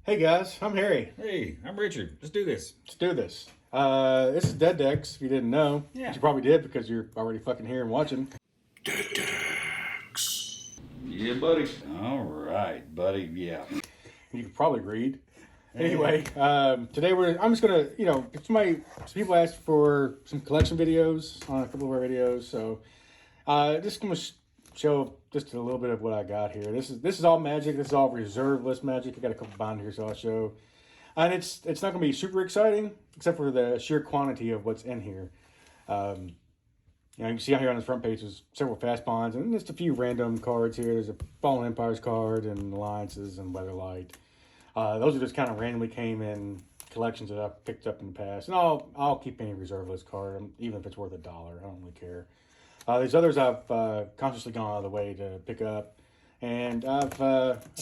Hey guys, I'm Harry. Hey, I'm Richard. Let's do this. Let's do this. This is Dead Decks, if you didn't know. Yeah. But you probably did because you're already fucking here and watching. Dead Decks. Yeah, buddy. All right, buddy. Yeah. You could probably read. Anyway, today I'm just gonna, some people asked for some collection videos on a couple of our videos, so just gonna show just a little bit of what I got here. This is all magic. This is all reserve list magic. I got a couple binders, so I'll show. And it's not gonna be super exciting, except for the sheer quantity of what's in here. You can see out here on this front page there's several fast bonds and just a few random cards here. There's a Fallen Empires card and Alliances and Weatherlight. Those are just kind of randomly came in collections that I've picked up in the past. And I'll keep any reserve list card, even if it's worth $1. I don't really care. These others I've consciously gone out of the way to pick up. And I've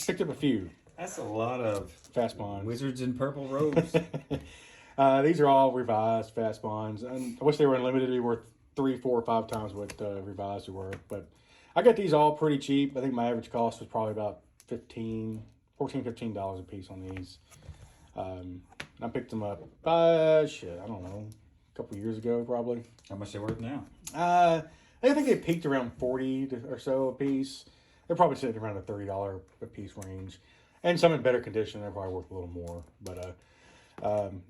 picked up a few. That's a lot of fast bonds. Wizards in purple robes. These are all revised fast bonds. And I wish they were unlimited to be worth 3, 4, or 5 times what revised are worth. But I got these all pretty cheap. I think my average cost was probably about $14, $15 a piece on these. I picked them up, I don't know, a couple years ago probably. How much they worth now? I think they peaked around 40 or so a piece. They're probably sitting around the $30 a piece range. And some in better condition, they're probably worth a little more. But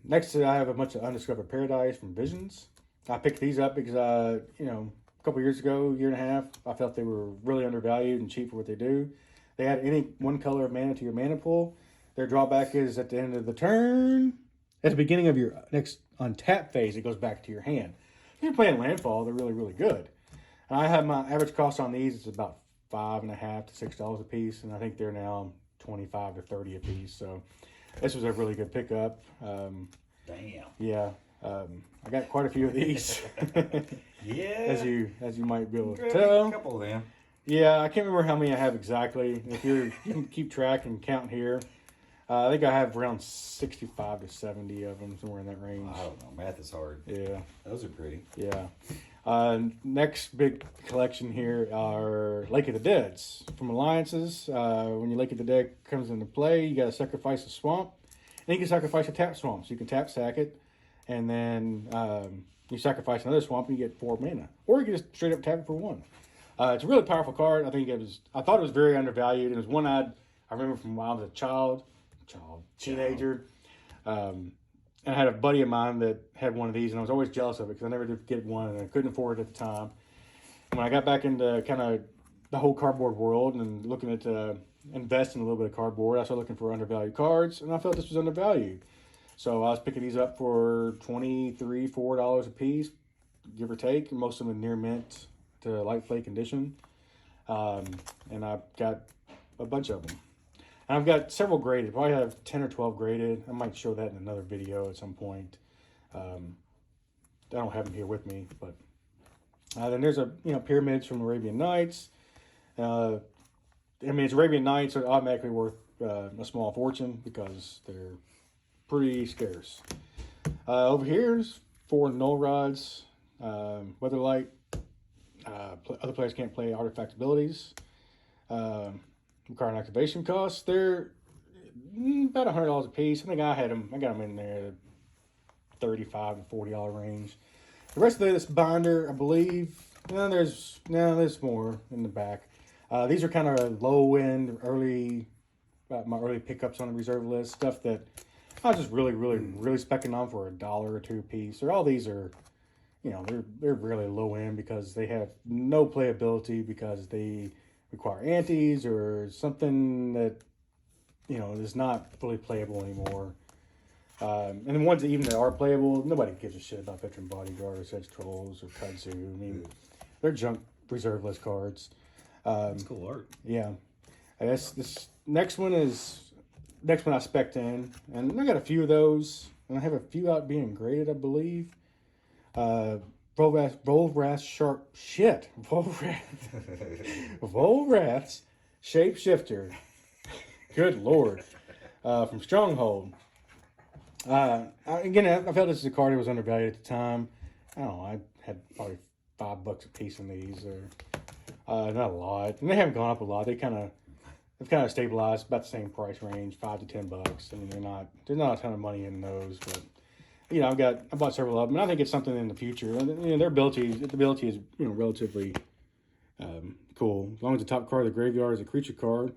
next, I have a bunch of Undiscovered Paradise from Visions. I picked these up because, a couple years ago, year and a half, I felt they were really undervalued and cheap for what they do. They had any one color of mana to your mana pool. Their drawback is at the end of the turn, at the beginning of your next untap phase, it goes back to your hand. If you're playing landfall, they're really, really good. And I have my average cost on these, it's about $5.50 to $6 a piece, and I think they're now 25 to 30 a piece. So this was a really good pickup. Damn. Yeah. I got quite a few of these. Yeah. as you might be able to Grab tell. a couple of them. Yeah, I can't remember how many I have exactly. If you can keep track and count here, I think I have around 65 to 70 of them, somewhere in that range. I don't know. Math is hard. Yeah. Those are pretty. Yeah. Next big collection here are Lake of the Deads from Alliances. When your Lake of the Dead comes into play, you got to sacrifice a swamp, and you can sacrifice a tap swamp. So you can tap sack it, and then you sacrifice another swamp, and you get 4 mana, or you can just straight up tap it for 1. It's a really powerful card. I thought it was very undervalued. It was one I remember from when I was a teenager. And I had a buddy of mine that had one of these, and I was always jealous of it because I never did get one, and I couldn't afford it at the time. And when I got back into kind of the whole cardboard world and looking at investing a little bit of cardboard, I started looking for undervalued cards, and I felt this was undervalued. So I was picking these up for $23, $4 a piece, give or take. Most of them in near mint to light play condition. And I've got a bunch of them. And I've got several graded. Probably have 10 or 12 graded. I might show that in another video at some point. I don't have them here with me, but then there's pyramids from Arabian Nights. It's Arabian Nights, so automatically worth a small fortune because they're pretty scarce. Over here is 4 null rods, Weatherlight. Other players can't play artifact abilities. Require an activation cost. They're about $100 a piece. I think I got them in there $35 to $40 range. The rest of this binder, I believe, there's more in the back. These are kind of low end, my early pickups on the reserve list, stuff that I was just really specking on for $1 or $2 a piece. Or all these are, they're really low end because they have no playability because they require antis or something that is not fully playable anymore. And the ones that are playable, nobody gives a shit about Veteran Bodyguard or Sedge Trolls or Kudzu. I mean, they're junk reserve list cards. That's cool art. Yeah. I guess this next one I spec'd in, and I got a few of those, and I have a few out being graded, I believe. Volrath's Shapeshifter. Good Lord. From Stronghold. I felt this is a card that was undervalued at the time. I don't know, I had probably $5 a piece in these, or not a lot. And they haven't gone up a lot. They kind of They've kind of stabilized about the same price range, $5 to $10. I mean, there's not a ton of money in those, but you know, I bought several of them, and I think it's something in the future. And, you know, the ability is, you know, relatively cool. As long as the top card of the graveyard is a creature card,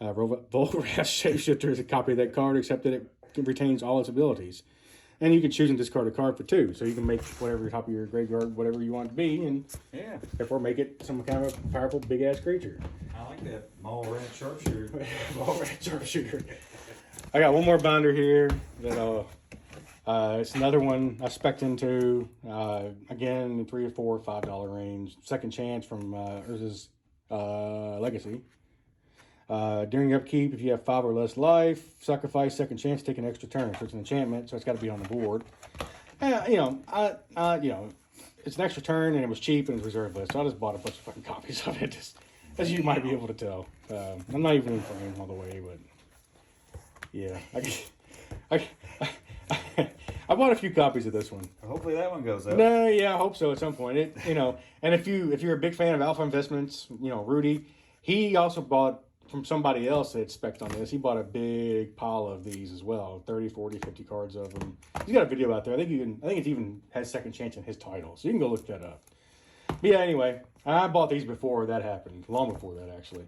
Vulgar Shapeshifter is a copy of that card, except that it retains all its abilities. And you can choose and discard a card for 2, so you can make whatever top of your graveyard whatever you want it to be, and therefore make it some kind of a powerful big ass creature. I like that mall rat sharpshooter. Mall rat sharpshooter. I got one more binder here that it's another one I spec'd into. Again, in $3 or $4 or $5 range. Second Chance from Urza's Legacy. During upkeep, if you have 5 or less life, sacrifice Second Chance, take an extra turn. So it's an enchantment, so it's got to be on the board. And, you know, it's an extra turn, and it was cheap, and it's reserve list. So I just bought a bunch of fucking copies of it, just, as you might be able to tell. I'm not even in frame all the way, but yeah, I bought a few copies of this one. Hopefully that one goes up. No, yeah, I hope so at some point. You know, and if you're a big fan of Alpha Investments, you know, Rudy, he also bought from somebody else that spec'd on this. He bought a big pile of these as well, 30, 40, 50 cards of them. He's got a video out there. I think it even has Second Chance in his title, so you can go look that up. But yeah, anyway, I bought these before that happened, long before that actually.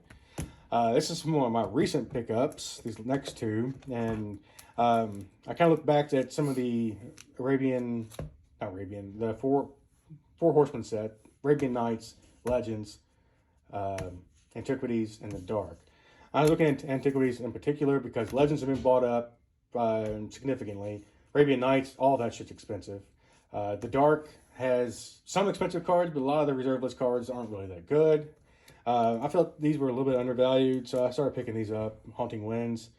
This is some of my recent pickups, these next two, and I kind of look back at some of the the four horsemen set, Arabian Nights, Legends, Antiquities, and the Dark. I was looking at Antiquities in particular because Legends have been bought up significantly. Arabian Nights, all that shit's expensive. The Dark has some expensive cards, but a lot of the reserve list cards aren't really that good. I felt these were a little bit undervalued, so I started picking these up. Haunting Winds.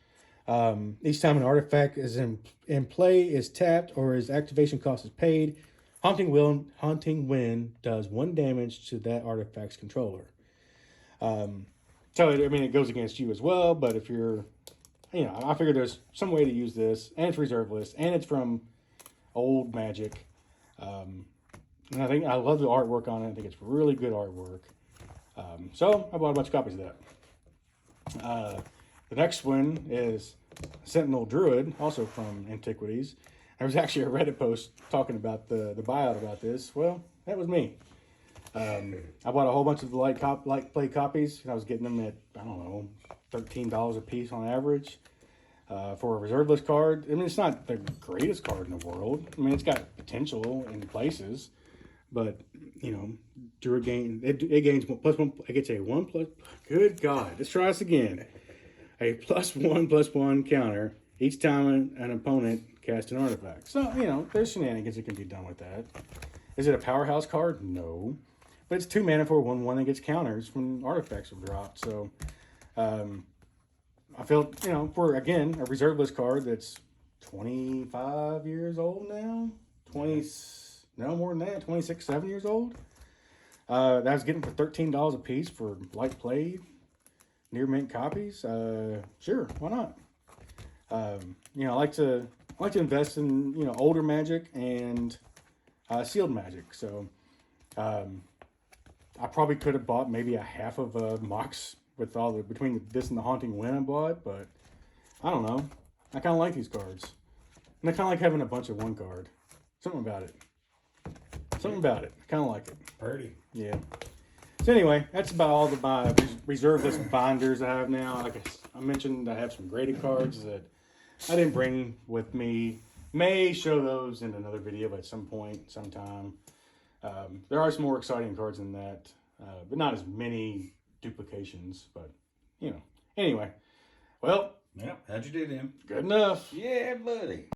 Each time an artifact is in play, is tapped, or his activation cost is paid, Haunting Wind does 1 damage to that artifact's controller. So, I mean, it goes against you as well, but if you're, you know, I figured there's some way to use this, and it's reserve list, and it's from old Magic. And I think I love the artwork on it. I think it's really good artwork. So I bought a bunch of copies of that. The next one is Sentinel Druid, also from Antiquities. There was actually a Reddit post talking about the buyout about this. Well, that was me. I bought a whole bunch of the light play copies. I was getting them at, I don't know, $13 a piece on average. For a reserve list card. I mean, it's not the greatest card in the world. I mean, it's got potential in places. But, you know, Druid it gains +1. It gets a 1+. Good God. Let's try this again. A +1/+1 counter each time an opponent casts an artifact. So, you know, there's shenanigans that can be done with that. Is it a powerhouse card? No. But it's 2 mana for a 1/1 that gets counters when artifacts are dropped. So, I felt, you know, for, again, a reserve list card that's 25 years old now. No, more than that, 26, 7 years old. That I was getting for $13 a piece for light played, near mint copies. Sure, why not? You know, I like to invest in, you know, older Magic and sealed Magic. So I probably could have bought maybe a half of a Mox with between this and the Haunting Wind I bought, but I don't know. I kind of like these cards, and I kind of like having a bunch of one card. Something about it. I kind of like it. Pretty. Yeah. So anyway, that's about all my reserve list binders I have now. Like I mentioned, I have some graded cards that I didn't bring with me. May show those in another video at some point, sometime. There are some more exciting cards than that, but not as many duplications. But, you know. Anyway, well. Yeah, how'd you do, then? Good enough. Yeah, buddy.